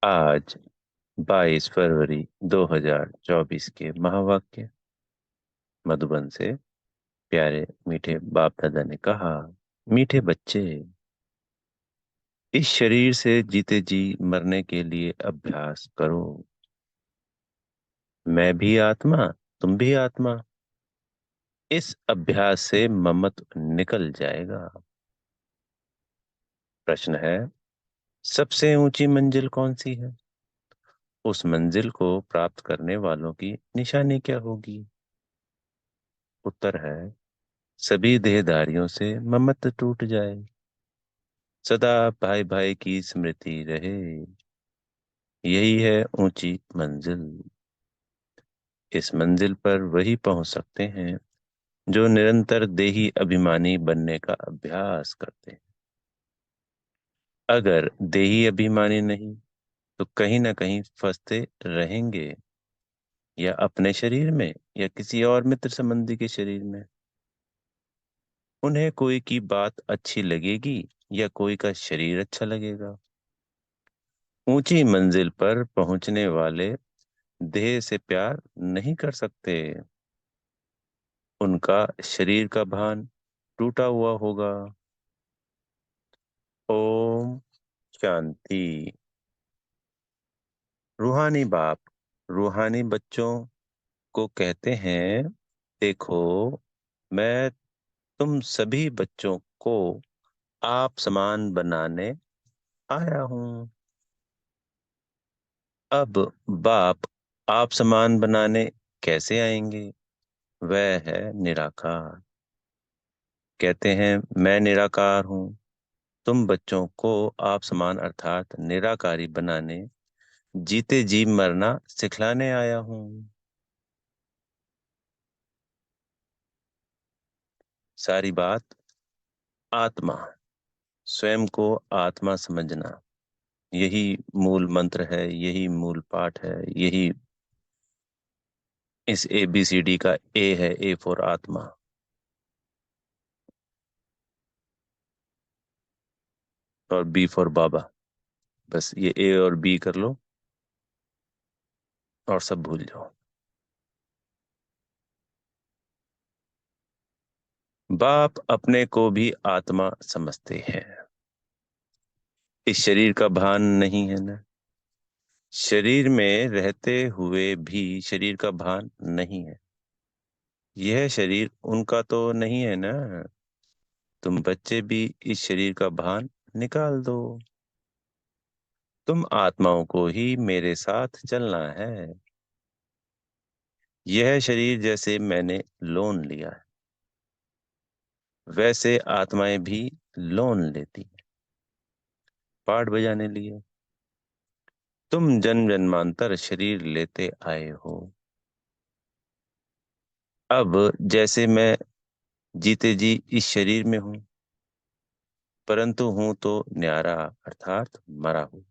आज 22 फरवरी 2024 के महावाक्य मधुबन से प्यारे मीठे बाप दादा ने कहा। मीठे बच्चे, इस शरीर से जीते जी मरने के लिए अभ्यास करो। मैं भी आत्मा, तुम भी आत्मा। इस अभ्यास से ममत्व निकल जाएगा। प्रश्न है, सबसे ऊंची मंजिल कौन सी है? उस मंजिल को प्राप्त करने वालों की निशानी क्या होगी? उत्तर है, सभी देहधारियों से ममत्व टूट जाए, सदा भाई भाई की स्मृति रहे। यही है ऊंची मंजिल। इस मंजिल पर वही पहुंच सकते हैं जो निरंतर देही अभिमानी बनने का अभ्यास करते हैं। अगर देही अभिमानी नहीं तो कहीं ना कहीं फंसते रहेंगे, या अपने शरीर में या किसी और मित्र संबंधी के शरीर में। उन्हें कोई की बात अच्छी लगेगी या कोई का शरीर अच्छा लगेगा। ऊंची मंजिल पर पहुंचने वाले देह से प्यार नहीं कर सकते। उनका शरीर का भान टूटा हुआ होगा। ओम शांति। रूहानी बाप रूहानी बच्चों को कहते हैं, देखो, मैं तुम सभी बच्चों को आप समान बनाने आया हूं। अब बाप आप समान बनाने कैसे आएंगे? वह है निराकार। कहते हैं, मैं निराकार हूं। तुम बच्चों को आप समान अर्थात निराकारी बनाने, जीते जी मरना सिखलाने आया हूं। सारी बात आत्मा, स्वयं को आत्मा समझना, यही मूल मंत्र है, यही मूल पाठ है, यही इस ABCD का ए है। ए फॉर आत्मा। और बी फॉर बाबा। बस ये ए और बी कर लो और सब भूल जाओ। बाप अपने को भी आत्मा समझते हैं। इस शरीर का भान नहीं है ना। शरीर में रहते हुए भी शरीर का भान नहीं है। यह शरीर उनका तो नहीं है ना। तुम बच्चे भी इस शरीर का भान निकाल दो। तुम आत्माओं को ही मेरे साथ चलना है। यह शरीर जैसे मैंने लोन लिया है, वैसे आत्माएं भी लोन लेती हैं, पार्ट बजाने लिए। तुम जन्म जन्मांतर शरीर लेते आए हो। अब जैसे मैं जीते जी इस शरीर में हूं, परंतु हूं तो न्यारा अर्थात मरा हूं।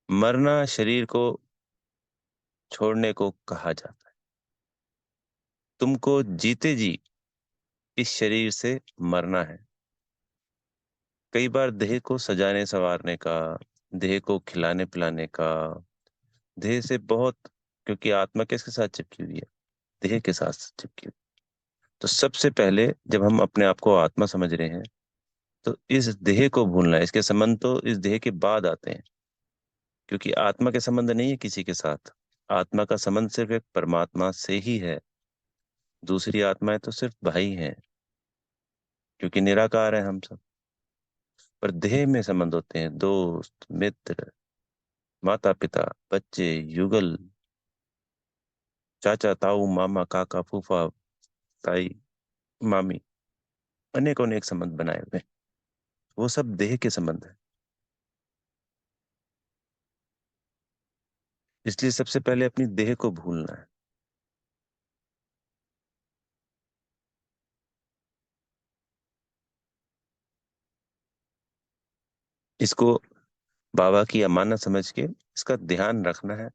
मरना शरीर को छोड़ने को कहा जाता है। तुमको जीते जी इस शरीर से मरना है। कई बार देह को सजाने संवारने का, देह को खिलाने पिलाने का, देह से बहुत, क्योंकि आत्मा किसके साथ चिपकी हुई है? देह के साथ चिपकी हुई। तो सबसे पहले जब हम अपने आप को आत्मा समझ रहे हैं, तो इस देह को भूलना है। इसके संबंध तो इस देह के बाद आते हैं, क्योंकि आत्मा के संबंध नहीं है किसी के साथ। आत्मा का संबंध सिर्फ एक परमात्मा से ही है। दूसरी आत्माएं तो सिर्फ भाई हैं, क्योंकि निराकार है हम सब। पर देह में संबंध होते हैं, दोस्त मित्र, माता पिता, बच्चे, युगल, चाचा ताऊ मामा काका फूफा ताई मामी, अनेक अनेक संबंध बनाए हुए हैं। वो सब देह के संबंध है। इसलिए सबसे पहले अपनी देह को भूलना है। इसको बाबा की अमानत समझ के इसका ध्यान रखना है।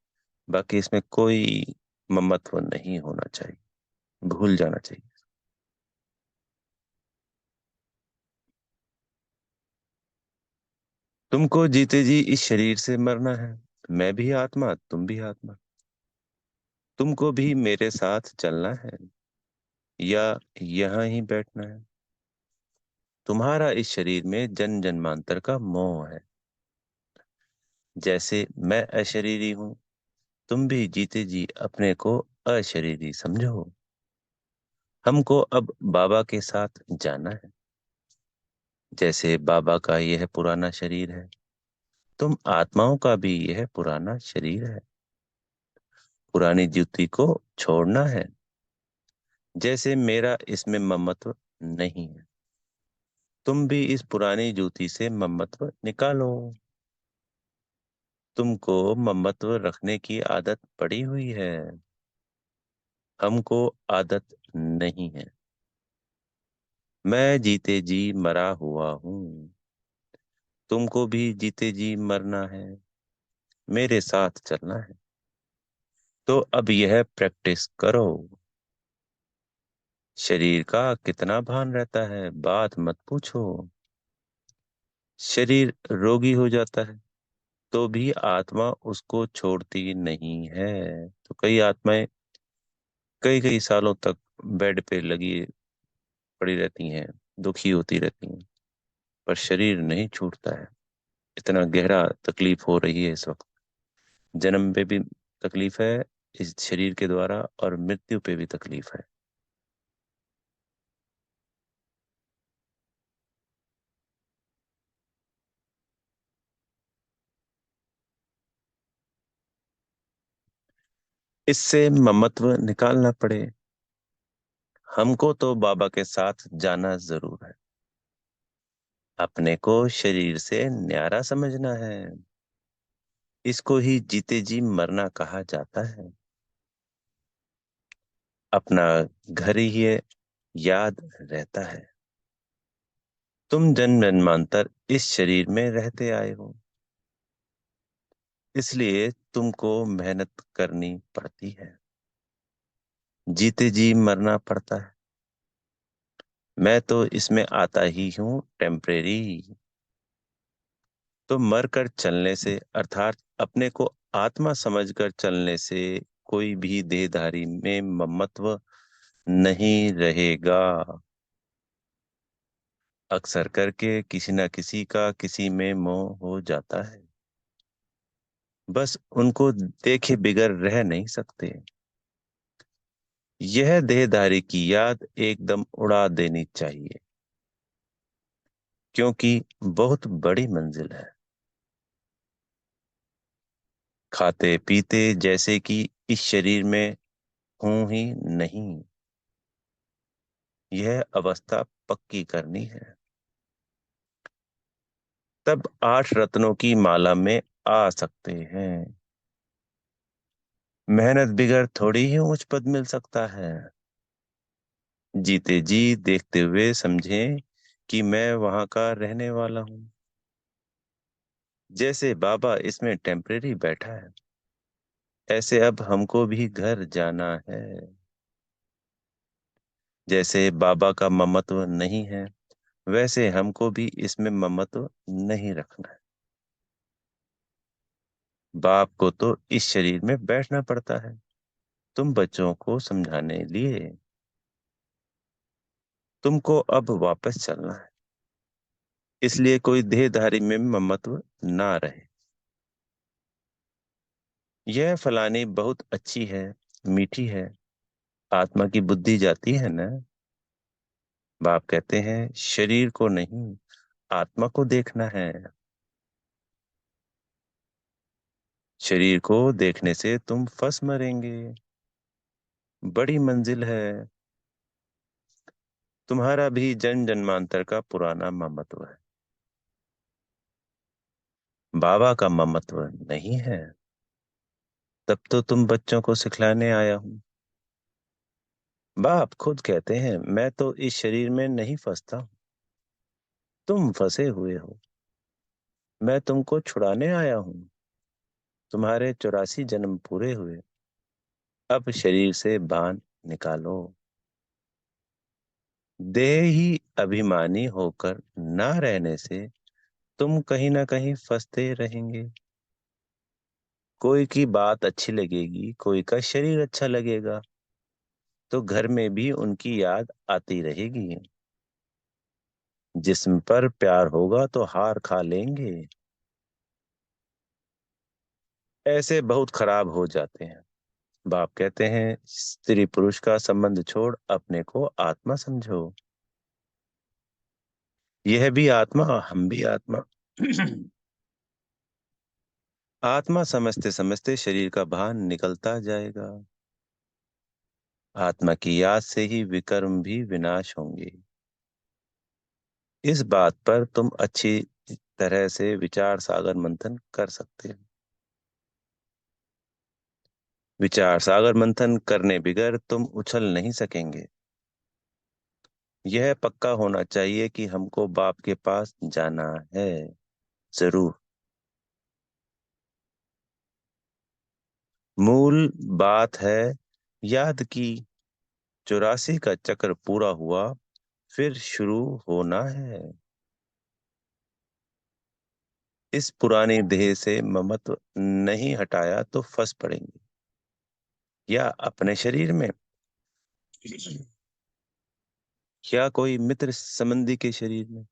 बाकी इसमें कोई ममत्व नहीं होना चाहिए, भूल जाना चाहिए। तुमको जीते जी इस शरीर से मरना है। मैं भी आत्मा, तुम भी आत्मा। तुमको भी मेरे साथ चलना है या यहाँ ही बैठना है। तुम्हारा इस शरीर में जन्म जन्मांतर का मोह है। जैसे मैं अशरीरी हूँ, तुम भी जीते जी अपने को अशरीरी समझो। हमको अब बाबा के साथ जाना है। जैसे बाबा का यह पुराना शरीर है, तुम आत्माओं का भी यह पुराना शरीर है। पुरानी जूती को छोड़ना है। जैसे मेरा इसमें ममत्व नहीं है, तुम भी इस पुरानी जूती से ममत्व निकालो। तुमको ममत्व रखने की आदत पड़ी हुई है, हमको आदत नहीं है। मैं जीते जी मरा हुआ हूँ, तुमको भी जीते जी मरना है, मेरे साथ चलना है। तो अब यह प्रैक्टिस करो। शरीर का कितना भान रहता है, बात मत पूछो। शरीर रोगी हो जाता है तो भी आत्मा उसको छोड़ती नहीं है। तो कई आत्माएं कई कई सालों तक बेड पे लगी पड़ी रहती हैं, दुखी होती रहती हैं, पर शरीर नहीं छूटता है। इतना गहरा तकलीफ हो रही है इस वक्त। जन्म पे भी तकलीफ है इस शरीर के द्वारा, और मृत्यु पे भी तकलीफ है। इससे ममत्व निकालना पड़े। हमको तो बाबा के साथ जाना जरूर है। अपने को शरीर से न्यारा समझना है। इसको ही जीते जी मरना कहा जाता है। अपना घर ही ये याद रहता है। तुम जन्म जन्मांतर इस शरीर में रहते आए हो, इसलिए तुमको मेहनत करनी पड़ती है। जीते जी मरना पड़ता है। मैं तो इसमें आता ही हूँ टेम्परेरी। तो मर कर चलने से, अर्थात अपने को आत्मा समझकर चलने से, कोई भी देहधारी में ममत्व नहीं रहेगा। अक्सर करके किसी न किसी का किसी में मोह हो जाता है। बस उनको देखे बिगर रह नहीं सकते। यह देहधारी की याद एकदम उड़ा देनी चाहिए, क्योंकि बहुत बड़ी मंजिल है। खाते पीते जैसे कि इस शरीर में हूं ही नहीं, यह अवस्था पक्की करनी है। तब 8 रत्नों की माला में आ सकते हैं। मेहनत बिगर थोड़ी ही ऊंच पद मिल सकता है। जीते जी देखते हुए समझें कि मैं वहां का रहने वाला हूँ। जैसे बाबा इसमें टेम्परेरी बैठा है, ऐसे अब हमको भी घर जाना है। जैसे बाबा का ममत्व नहीं है, वैसे हमको भी इसमें ममत्व नहीं रखना है। बाप को तो इस शरीर में बैठना पड़ता है, तुम बच्चों को समझाने लिए। तुमको अब वापस चलना है, इसलिए कोई देहधारी में ममत्व ना रहे। यह फलानी बहुत अच्छी है, मीठी है, आत्मा की बुद्धि जाती है ना। बाप कहते हैं शरीर को नहीं, आत्मा को देखना है। शरीर को देखने से तुम फंस मरेंगे। बड़ी मंजिल है। तुम्हारा भी जन्म जन्मांतर का पुराना ममत्व है, बाबा का ममत्व नहीं है। तब तो तुम बच्चों को सिखलाने आया हूं। बाप खुद कहते हैं मैं तो इस शरीर में नहीं फंसता हूं, तुम फंसे हुए हो। मैं तुमको छुड़ाने आया हूं। तुम्हारे 84 जन्म पूरे हुए, अब शरीर से बांध निकालो। देह ही अभिमानी होकर ना रहने से तुम कहीं ना कहीं फंसते रहेंगे। कोई की बात अच्छी लगेगी, कोई का शरीर अच्छा लगेगा, तो घर में भी उनकी याद आती रहेगी। जिस्म पर प्यार होगा तो हार खा लेंगे। ऐसे बहुत खराब हो जाते हैं। बाप कहते हैं, स्त्री पुरुष का संबंध छोड़ अपने को आत्मा समझो। यह भी आत्मा, हम भी आत्मा। आत्मा समझते समझते शरीर का भान निकलता जाएगा। आत्मा की याद से ही विकर्म भी विनाश होंगे। इस बात पर तुम अच्छी तरह से विचार सागर मंथन कर सकते हो। विचार सागर मंथन करने बिगर तुम उछल नहीं सकेंगे। यह पक्का होना चाहिए कि हमको बाप के पास जाना है, जरूर। मूल बात है याद की। 84 का चक्र पूरा हुआ, फिर शुरू होना है। इस पुरानी देह से ममत्व नहीं हटाया तो फंस पड़ेंगे, या अपने शरीर में, या कोई मित्र संबंधी के शरीर में।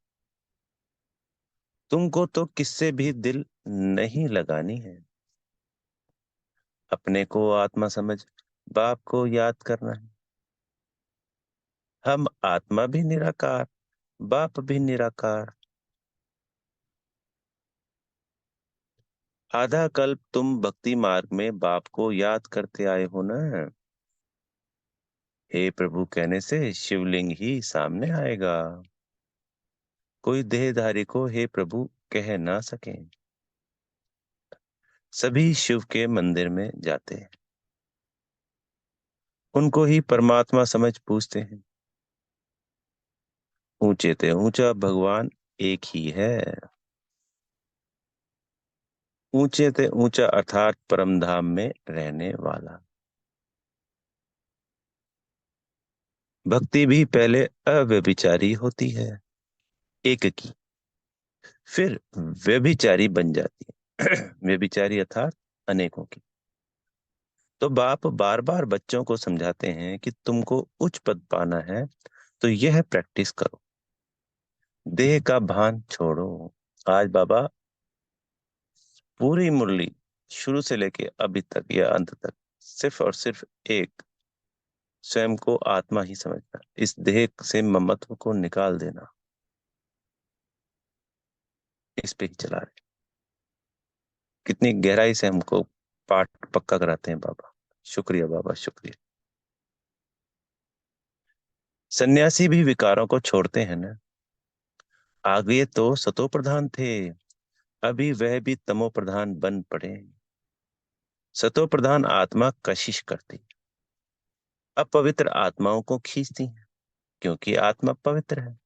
तुमको तो किससे भी दिल नहीं लगानी है। अपने को आत्मा समझ बाप को याद करना है। हम आत्मा भी निराकार, बाप भी निराकार। आधा कल्प तुम भक्ति मार्ग में बाप को याद करते आए हो ना। हे प्रभु कहने से शिवलिंग ही सामने आएगा। कोई देहधारी को हे प्रभु कह ना सके। सभी शिव के मंदिर में जाते हैं, उनको ही परमात्मा समझ पूछते हैं। ऊंचे ते ऊंचा भगवान एक ही है। ऊंचे ते ऊंचा अर्थात परम धाम में रहने वाला। भक्ति भी पहले अव्यभिचारी होती है, एक की, फिर व्यभिचारी बन जाती है। व्यभिचारी अर्थात अनेकों की। तो बाप बार बार बच्चों को समझाते हैं कि तुमको उच्च पद पाना है तो यह प्रैक्टिस करो। देह का भान छोड़ो। आज बाबा पूरी मुरली शुरू से लेके अभी तक या अंत तक सिर्फ और सिर्फ एक, स्वयं को आत्मा ही समझना, इस देह से ममत्व को निकाल देना, इस पे ही चला रहे। कितनी गहराई से हमको पाठ पक्का कराते हैं बाबा। शुक्रिया बाबा, शुक्रिया। सन्यासी भी विकारों को छोड़ते हैं ना। आगे तो सतो प्रधान थे, अभी वह भी तमो प्रधान बन पड़े। सतो प्रधान आत्मा कशिश करती, अपवित्र आत्माओं को खींचती है, क्योंकि आत्मा पवित्र है।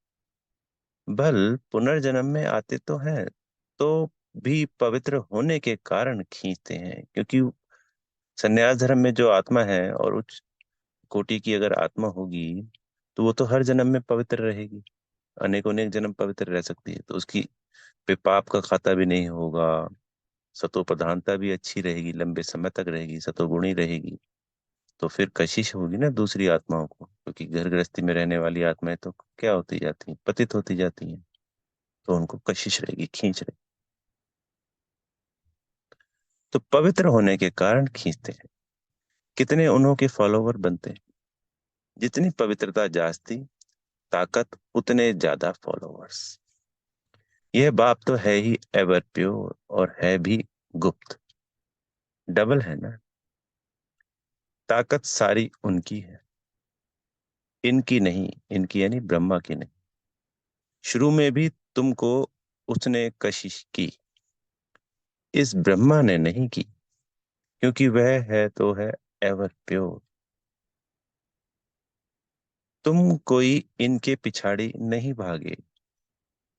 बल पुनर्जन्म में आते तो हैं, तो भी पवित्र होने के कारण खींचते हैं, क्योंकि संन्यास धर्म में जो आत्मा है और उच्च कोटि की अगर आत्मा होगी तो वो तो हर जन्म में पवित्र रहेगी। अनेक अनेक जन्म पवित्र रह सकती है, तो उसकी पे पाप का खाता भी नहीं होगा। सतो प्रधानता भी अच्छी रहेगी, लंबे समय तक रहेगी, सतोगुणी रहेगी। तो फिर कशिश होगी ना दूसरी आत्माओं को, क्योंकि घर गृहस्थी में रहने वाली आत्माएं तो क्या होती जाती हैं, पतित होती जाती हैं। तो उनको कशिश रहेगी, खींच रहेगी। तो पवित्र होने के कारण खींचते हैं। कितने उन्हों के फॉलोवर बनते हैं। जितनी पवित्रता जास्ती, ताकत उतने ज्यादा फॉलोवर्स। यह बाप तो है ही एवर प्योर और है भी गुप्त। डबल है ना। ताकत सारी उनकी है, इनकी नहीं। इनकी यानी ब्रह्मा की नहीं। शुरू में भी तुमको उसने कशिश की, इस ब्रह्मा ने नहीं की, क्योंकि वह है तो है एवर प्योर। तुम कोई इनके पिछाड़ी नहीं भागे।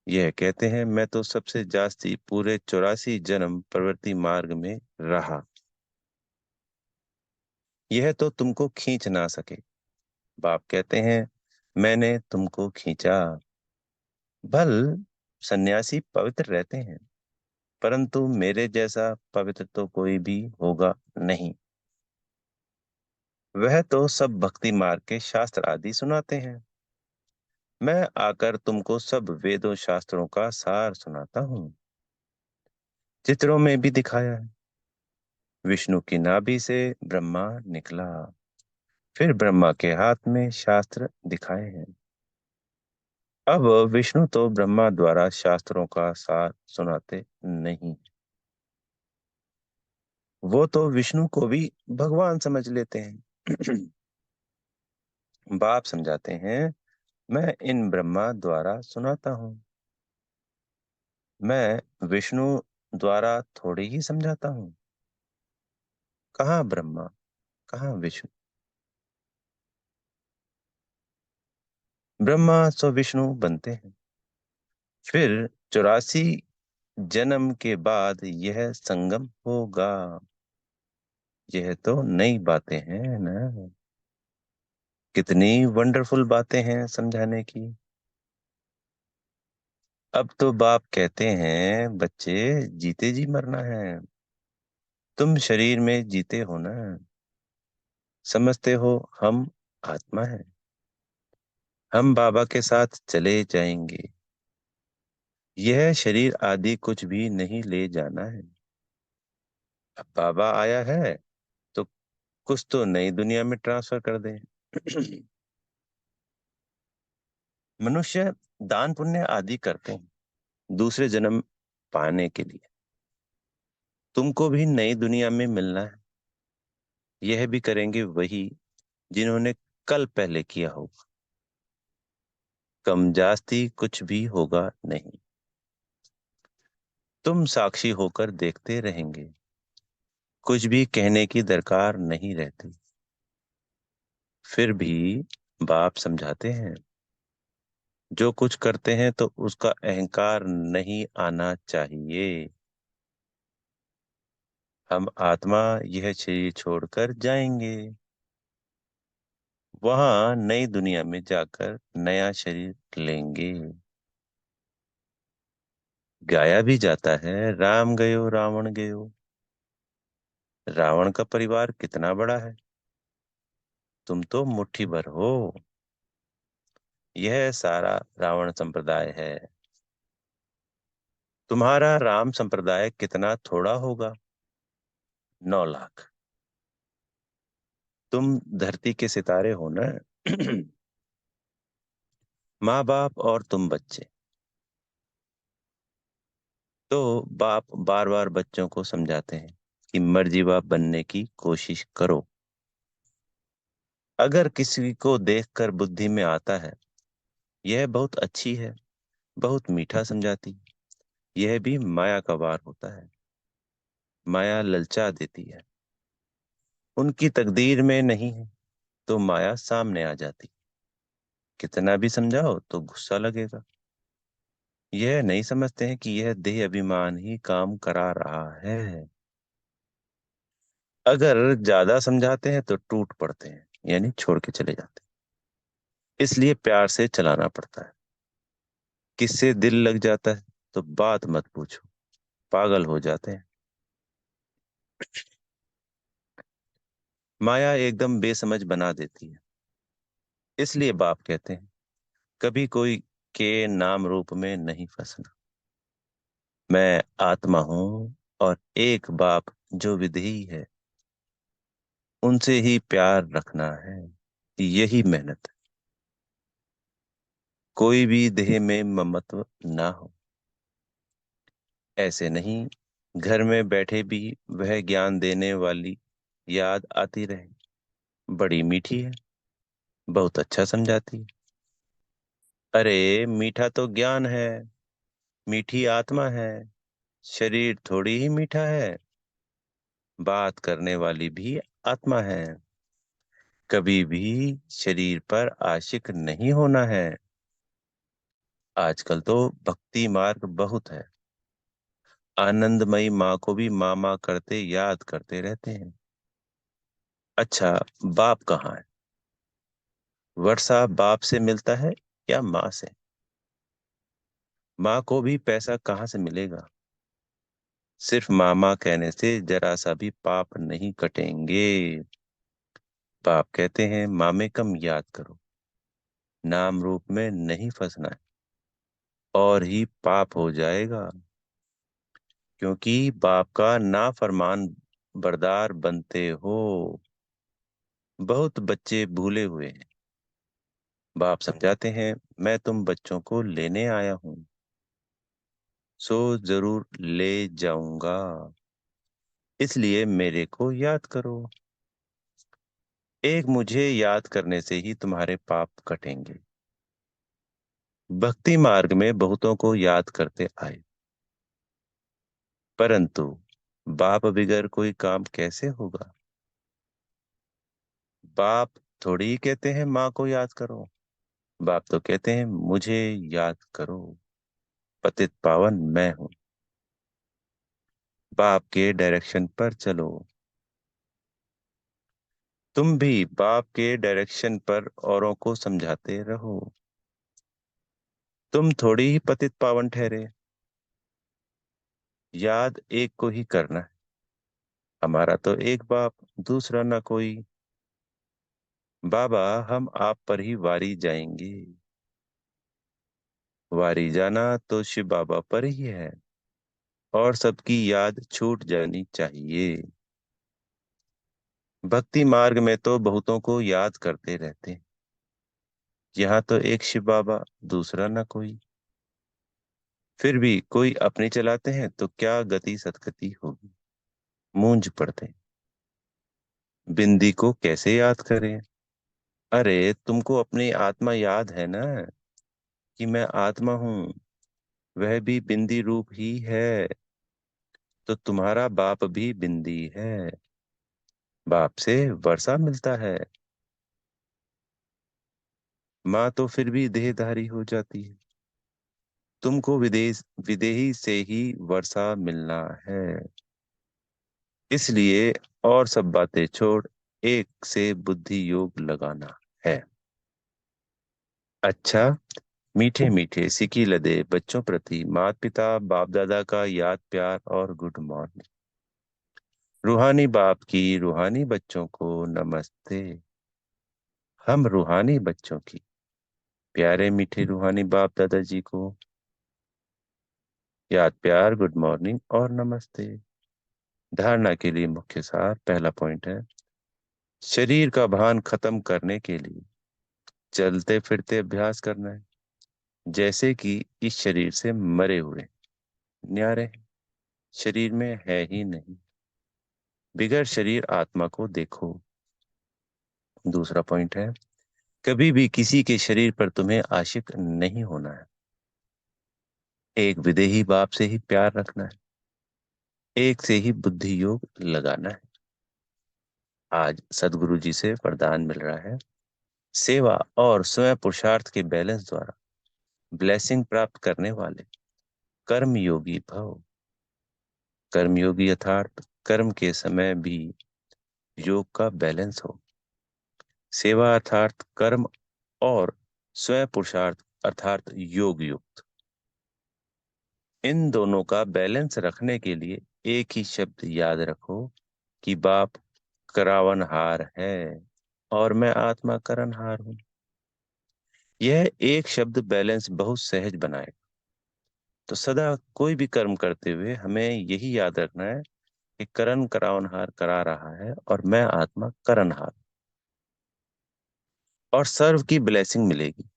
यह कहते हैं मैं तो सबसे जास्ती पूरे 84 जन्म प्रवृत्ति मार्ग में रहा, यह तो तुमको खींच ना सके। बाप कहते हैं मैंने तुमको खींचा। भल सन्यासी पवित्र रहते हैं, परंतु मेरे जैसा पवित्र तो कोई भी होगा नहीं। वह तो सब भक्ति मार्ग के शास्त्र आदि सुनाते हैं। मैं आकर तुमको सब वेदों शास्त्रों का सार सुनाता हूँ। चित्रों में भी दिखाया है। विष्णु की नाभि से ब्रह्मा निकला, फिर ब्रह्मा के हाथ में शास्त्र दिखाए हैं। अब विष्णु तो ब्रह्मा द्वारा शास्त्रों का सार सुनाते नहीं, वो तो विष्णु को भी भगवान समझ लेते हैं। बाप समझाते हैं, मैं इन ब्रह्मा द्वारा सुनाता हूँ। मैं विष्णु द्वारा थोड़ी ही समझाता हूँ। कहाँ ब्रह्मा, कहाँ विष्णु। ब्रह्मा सो विष्णु बनते हैं। फिर 84 जन्म के बाद यह संगम होगा। यह तो नई बातें हैं ना। कितनी वंडरफुल बातें हैं समझाने की। अब तो बाप कहते हैं, बच्चे जीते जी मरना है। तुम शरीर में जीते हो ना। समझते हो हम आत्मा है। हम बाबा के साथ चले जाएंगे। यह शरीर आदि कुछ भी नहीं ले जाना है। अब बाबा आया है तो कुछ तो नई दुनिया में ट्रांसफर कर दे। मनुष्य दान पुण्य आदि करते हैं दूसरे जन्म पाने के लिए। तुमको भी नई दुनिया में मिलना है। यह भी करेंगे वही जिन्होंने कल पहले किया होगा। कम जास्ती कुछ भी होगा नहीं। तुम साक्षी होकर देखते रहेंगे। कुछ भी कहने की दरकार नहीं रहती। फिर भी बाप समझाते हैं, जो कुछ करते हैं तो उसका अहंकार नहीं आना चाहिए। हम आत्मा यह शरीर छोड़कर जाएंगे। वहां नई दुनिया में जाकर नया शरीर लेंगे। गाया भी जाता है, राम गयो रावण गयो। रावण का परिवार कितना बड़ा है, तुम तो मुट्ठी भर हो। यह सारा रावण संप्रदाय है। तुम्हारा राम संप्रदाय कितना थोड़ा होगा, 9 लाख। तुम धरती के सितारे हो ना। माँ बाप और तुम बच्चे। तो बाप बार बार बच्चों को समझाते हैं कि मर्जीवा बनने की कोशिश करो। अगर किसी को देखकर बुद्धि में आता है, यह बहुत अच्छी है, बहुत मीठा समझाती, यह भी माया का वार होता है। माया ललचा देती है। उनकी तकदीर में नहीं है तो माया सामने आ जाती। कितना भी समझाओ तो गुस्सा लगेगा। यह नहीं समझते हैं कि यह देह अभिमान ही काम करा रहा है। अगर ज्यादा समझाते हैं तो टूट पड़ते हैं, यानी छोड़ के चले जाते हैं। इसलिए प्यार से चलाना पड़ता है। किससे दिल लग जाता है तो बात मत पूछो, पागल हो जाते हैं। माया एकदम बेसमझ बना देती है। इसलिए बाप कहते हैं, कभी कोई के नाम रूप में नहीं फंसना। मैं आत्मा हूं और एक बाप जो विधेयी है, उनसे ही प्यार रखना है। यही मेहनत है। कोई भी देह में ममत्व ना हो। ऐसे नहीं, घर में बैठे भी वह ज्ञान देने वाली याद आती रहे। बड़ी मीठी है, बहुत अच्छा समझाती है। अरे मीठा तो ज्ञान है, मीठी आत्मा है। शरीर थोड़ी ही मीठा है। बात करने वाली भी आत्मा है। कभी भी शरीर पर आशिक नहीं होना है। आजकल तो भक्ति मार्ग बहुत है। आनंदमयी माँ को भी मामा करते याद करते रहते हैं। अच्छा, बाप कहाँ है। वर्षा बाप से मिलता है या माँ से। माँ को भी पैसा कहाँ से मिलेगा? सिर्फ मामा कहने से जरा सा भी पाप नहीं कटेंगे। बाप कहते हैं मामे कम याद करो, नाम रूप में नहीं फंसना है, और ही पाप हो जाएगा। क्योंकि बाप का नाफरमान बरदार बनते हो। बहुत बच्चे भूले हुए हैं। बाप समझाते हैं मैं तुम बच्चों को लेने आया हूँ, सो जरूर ले जाऊंगा, इसलिए मेरे को याद करो। एक मुझे याद करने से ही तुम्हारे पाप कटेंगे। भक्ति मार्ग में बहुतों को याद करते आए, परंतु बाप बिगर कोई काम कैसे होगा? बाप थोड़ी ही कहते हैं माँ को याद करो। बाप तो कहते हैं मुझे याद करो, पतित पावन मैं हूँ। बाप के डायरेक्शन पर चलो। तुम भी बाप के डायरेक्शन पर औरों को समझाते रहो। तुम थोड़ी ही पतित पावन ठहरे। याद एक को ही करना है। हमारा तो एक बाप, दूसरा ना कोई। बाबा हम आप पर ही वारी जाएंगे। वारी जाना तो शिव बाबा पर ही है, और सबकी याद छूट जानी चाहिए। भक्ति मार्ग में तो बहुतों को याद करते रहते हैं। यहाँ तो एक शिव बाबा, दूसरा ना कोई। फिर भी कोई अपनी चलाते हैं तो क्या गति सतगति होगी। मूंझ पड़ते हैं। बिंदी को कैसे याद करें? अरे तुमको अपनी आत्मा याद है ना, कि मैं आत्मा हूँ, वह भी बिंदी रूप ही है। तो तुम्हारा बाप भी बिंदी है। बाप से वर्षा मिलता है। माँ तो फिर भी देहधारी हो जाती है। तुमको विदेश विदेही से ही वर्षा मिलना है। इसलिए और सब बातें छोड़ एक से बुद्धि योग लगाना है। अच्छा, मीठे मीठे सिकी लदे बच्चों प्रति माता पिता बाप दादा का याद प्यार और गुड मॉर्निंग। रूहानी बाप की रूहानी बच्चों को नमस्ते। हम रूहानी बच्चों की प्यारे मीठे रूहानी बाप दादाजी को याद प्यार गुड मॉर्निंग और नमस्ते। धारणा के लिए मुख्य सार पहला पॉइंट है, शरीर का भान खत्म करने के लिए चलते फिरते अभ्यास करना है, जैसे कि इस शरीर से मरे हुए न्यारे शरीर में है ही नहीं। बिगर शरीर आत्मा को देखो। दूसरा पॉइंट है, कभी भी किसी के शरीर पर तुम्हें आशिक नहीं होना है। एक विदेही बाप से ही प्यार रखना है। एक से ही बुद्धि योग लगाना है। आज सदगुरु जी से वरदान मिल रहा है, सेवा और स्वयं पुरुषार्थ के बैलेंस द्वारा ब्लेसिंग प्राप्त करने वाले कर्मयोगी भव। कर्मयोगी अर्थात कर्म के समय भी योग का बैलेंस हो। सेवा अर्थात कर्म और स्वयं पुरुषार्थ अर्थात योग युक्त। इन दोनों का बैलेंस रखने के लिए एक ही शब्द याद रखो कि बाप करावनहार है और मैं आत्मा करनहार हूं। यह एक शब्द बैलेंस बहुत सहज बनाएगा। तो सदा कोई भी कर्म करते हुए हमें यही याद रखना है कि करण करावनहार करा रहा है और मैं आत्मा करनहार। और सर्व की ब्लेसिंग मिलेगी।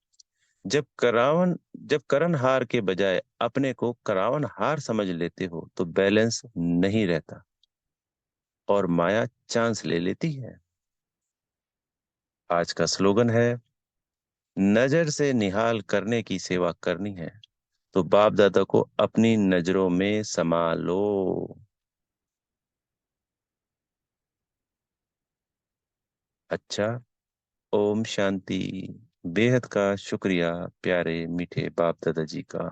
जब करावन जब करणहार के बजाय अपने को करावनहार समझ लेते हो तो बैलेंस नहीं रहता और माया चांस ले लेती है। आज का स्लोगन है, नजर से निहाल करने की सेवा करनी है तो बाप दादा को अपनी नजरों में समा लो। अच्छा, ओम शांति। बेहद का शुक्रिया प्यारे मीठे बाप दादा जी का।